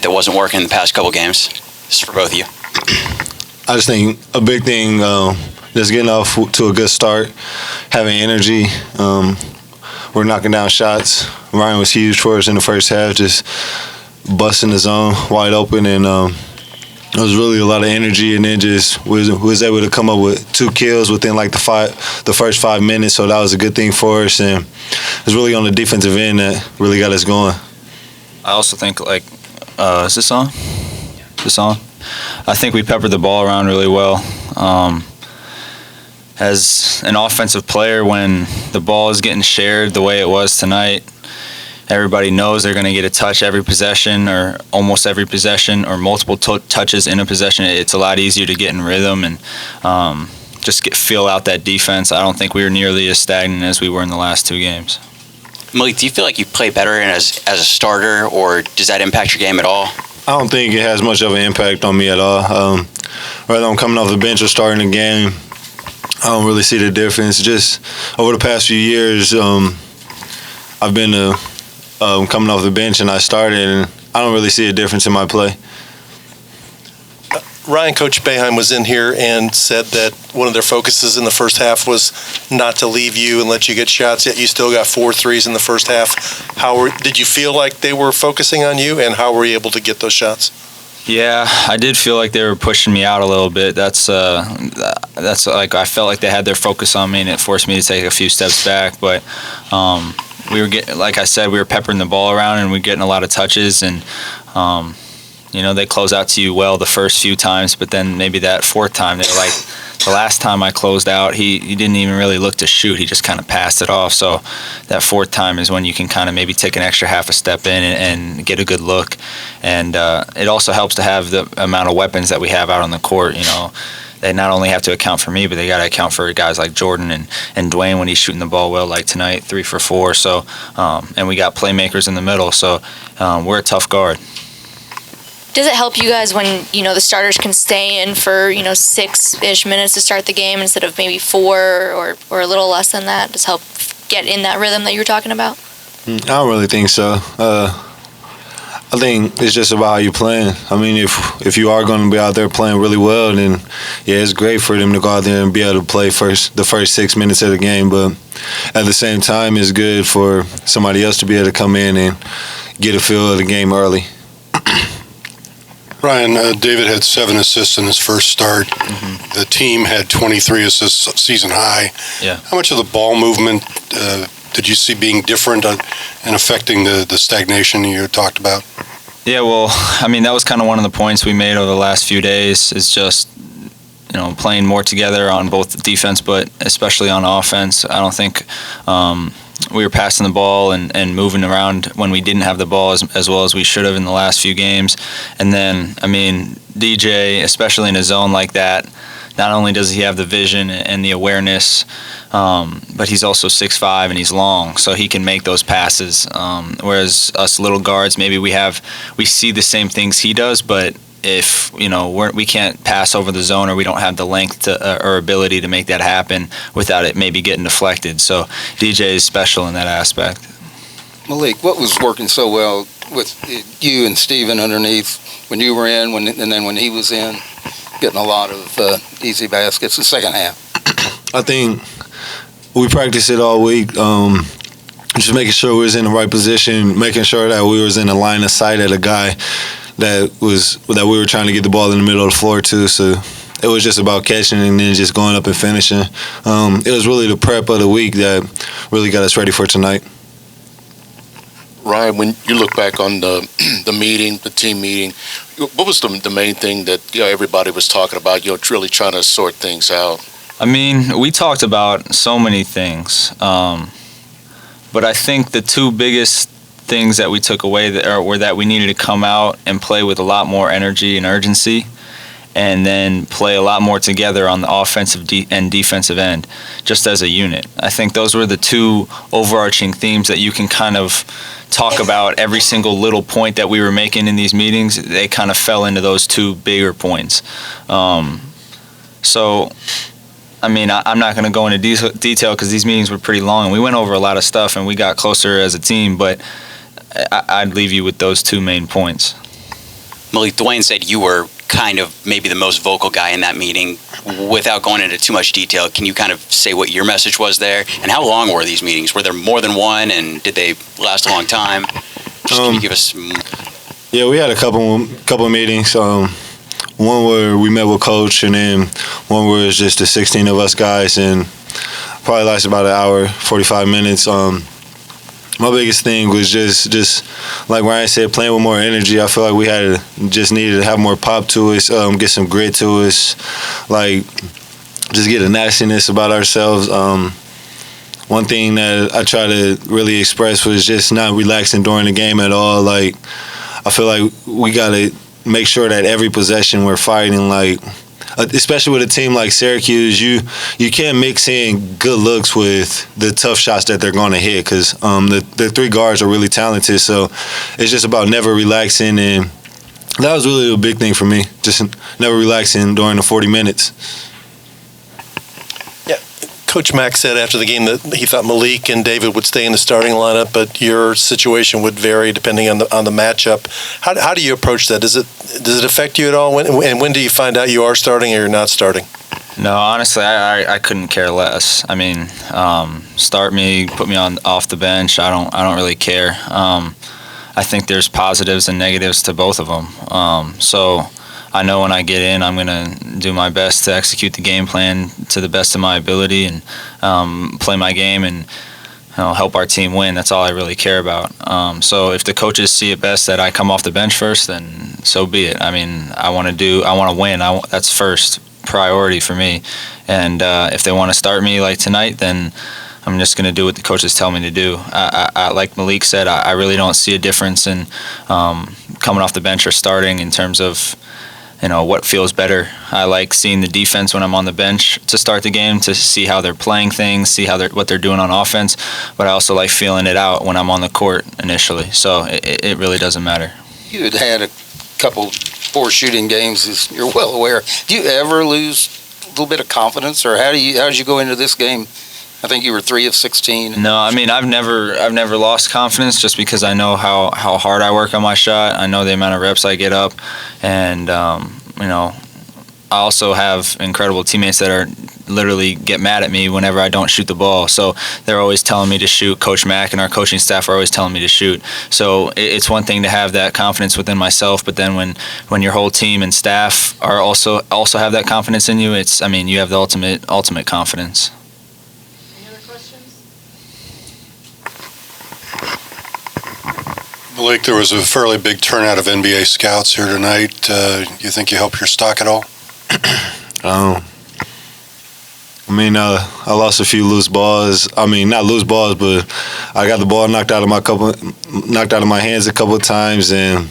that wasn't working in the past couple games? This is for both of you. I just think a big thing, just getting off to a good start, having energy. We're knocking down shots. Ryan was huge for us in the first half, just busting the zone wide open, and it was really a lot of energy. And then just was able to come up with 2 kills within like the first 5 minutes. So that was a good thing for us, and it was really on the defensive end that really got us going. I also think is this on? This on? I think we peppered the ball around really well. As an offensive player, when the ball is getting shared the way it was tonight, everybody knows they're going to get a touch every possession or almost every possession or multiple touches in a possession. It's a lot easier to get in rhythm and just feel out that defense. I don't think we were nearly as stagnant as we were in the last 2 games. Malik, do you feel like you play better as a starter, or does that impact your game at all? I don't think it has much of an impact on me at all. Whether I'm coming off the bench or starting the game, I don't really see the difference. Just over the past few years, I've been coming off the bench and I started, and I don't really see a difference in my play. Ryan, Coach Boeheim was in here and said that one of their focuses in the first half was not to leave you and let you get shots, yet you still got 4 threes in the first half. Did you feel like they were focusing on you, and how were you able to get those shots? Yeah, I did feel like they were pushing me out a little bit. That's like I felt like they had their focus on me, and it forced me to take a few steps back. But we were getting, like I said, we were peppering the ball around, and we were getting a lot of touches, and they close out to you well the first few times, but then maybe that 4th time, they were like, the last time I closed out, he didn't even really look to shoot. He just kind of passed it off. So that 4th time is when you can kind of maybe take an extra half a step in and get a good look. And it also helps to have the amount of weapons that we have out on the court. They not only have to account for me, but they got to account for guys like Jordan and Dwayne when he's shooting the ball well, like tonight, 3 for 4. So, and we got playmakers in the middle. So we're a tough guard. Does it help you guys when, the starters can stay in for, 6-ish minutes to start the game instead of maybe 4 or a little less than that? Does it help get in that rhythm that you were talking about? I don't really think so. I think it's just about how you're playing. I mean, if you are going to be out there playing really well, then, yeah, it's great for them to go out there and be able to play the first 6 minutes of the game. But at the same time, it's good for somebody else to be able to come in and get a feel of the game early. Ryan, David had 7 assists in his first start. Mm-hmm. The team had 23 assists, season high. Yeah. How much of the ball movement did you see being different and affecting the stagnation you talked about? Yeah, well, I mean, that was kind of one of the points we made over the last few days is just, playing more together on both the defense, but especially on offense. I don't think we were passing the ball and moving around when we didn't have the ball as well as we should have in the last few games. And then, I mean, DJ, especially in a zone like that, not only does he have the vision and the awareness, but he's also 6'5" and he's long, so he can make those passes. Whereas us little guards, maybe we see the same things he does, but if we can't pass over the zone or we don't have the length or ability to make that happen without it maybe getting deflected. So DJ is special in that aspect. Malik, what was working so well with you and Steven underneath when you were in, and then when he was in, getting a lot of easy baskets the second half? I think we practiced it all week. Just making sure we was in the right position, making sure that we was in the line of sight of the guy that we were trying to get the ball in the middle of the floor to. So it was just about catching and then just going up and finishing. It was really the prep of the week that really got us ready for tonight. Ryan, when you look back on the meeting, the team meeting, what was the main thing that everybody was talking about? Really trying to sort things out. I mean, we talked about so many things, but I think the 2 biggest things that we took away were that we needed to come out and play with a lot more energy and urgency, and then play a lot more together on the offensive and defensive end, just as a unit. I think those were the 2 overarching themes that you can kind of talk about every single little point that we were making in these meetings. They kind of fell into those 2 bigger points. So, I mean, I'm not going to go into detail because these meetings were pretty long, and we went over a lot of stuff, and we got closer as a team, but I'd leave you with those 2 main points. Malik, Dwayne said you were kind of maybe the most vocal guy in that meeting. Without going into too much detail, can you kind of say what your message was there? And how long were these meetings? Were there more than one, and did they last a long time? Just can you give us some... Yeah, we had a couple of meetings. One where we met with Coach, and then one where it's just the 16 of us guys, and probably lasted about an hour, 45 minutes. My biggest thing was just like Ryan said, playing with more energy. I feel like we just needed to have more pop to us, get some grit to us, like just get a nastiness about ourselves. One thing that I try to really express was just not relaxing during the game at all. Like, I feel like we got to make sure that every possession we're fighting, like, especially with a team like Syracuse, you can't mix in good looks with the tough shots that they're going to hit, because the three guards are really talented. So it's just about never relaxing, and that was really a big thing for me, just never relaxing during the 40 minutes. Coach Mack said after the game that he thought Malik and David would stay in the starting lineup, but your situation would vary depending on the matchup. How do you approach that? Does it affect you at all? When do you find out you are starting or you're not starting? No, honestly, I couldn't care less. I mean, start me, put me off the bench. I don't really care. I think there's positives and negatives to both of them. So I know when I get in, I'm going to do my best to execute the game plan to the best of my ability and play my game and help our team win. That's all I really care about. So if the coaches see it best that I come off the bench first, then so be it. I mean, I want to win. That's first priority for me. And if they want to start me like tonight, then I'm just going to do what the coaches tell me to do. I like Malik said, I really don't see a difference in coming off the bench or starting in terms of what feels better. I like seeing the defense when I'm on the bench to start the game, to see how they're playing things, see what they're doing on offense, but I also like feeling it out when I'm on the court initially. So it really doesn't matter. You had a couple poor shooting games, as you're well aware. Do you ever lose a little bit of confidence, or how did you go into this game? I think you were 3 of 16. No, I mean I've never lost confidence, just because I know how hard I work on my shot. I know the amount of reps I get up, and I also have incredible teammates that are literally get mad at me whenever I don't shoot the ball. So they're always telling me to shoot. Coach Mack and our coaching staff are always telling me to shoot. So it's one thing to have that confidence within myself, but then when your whole team and staff are also have that confidence in you, you have the ultimate confidence. Malik, there was a fairly big turnout of NBA scouts here tonight. You think you helped your stock at all? I lost a few loose balls. Not loose balls, but I got the ball knocked out of my hands a couple of times, and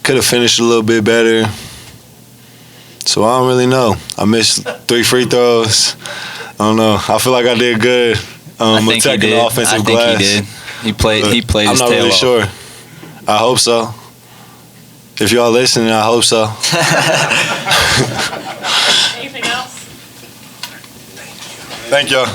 could have finished a little bit better. So I don't really know. I missed 3 free throws. I don't know. I feel like I did good. Attacking the offensive glass. I think he did. He played his tail off. I'm not really sure. I hope so. If y'all listening, I hope so. Anything else? Thank y'all.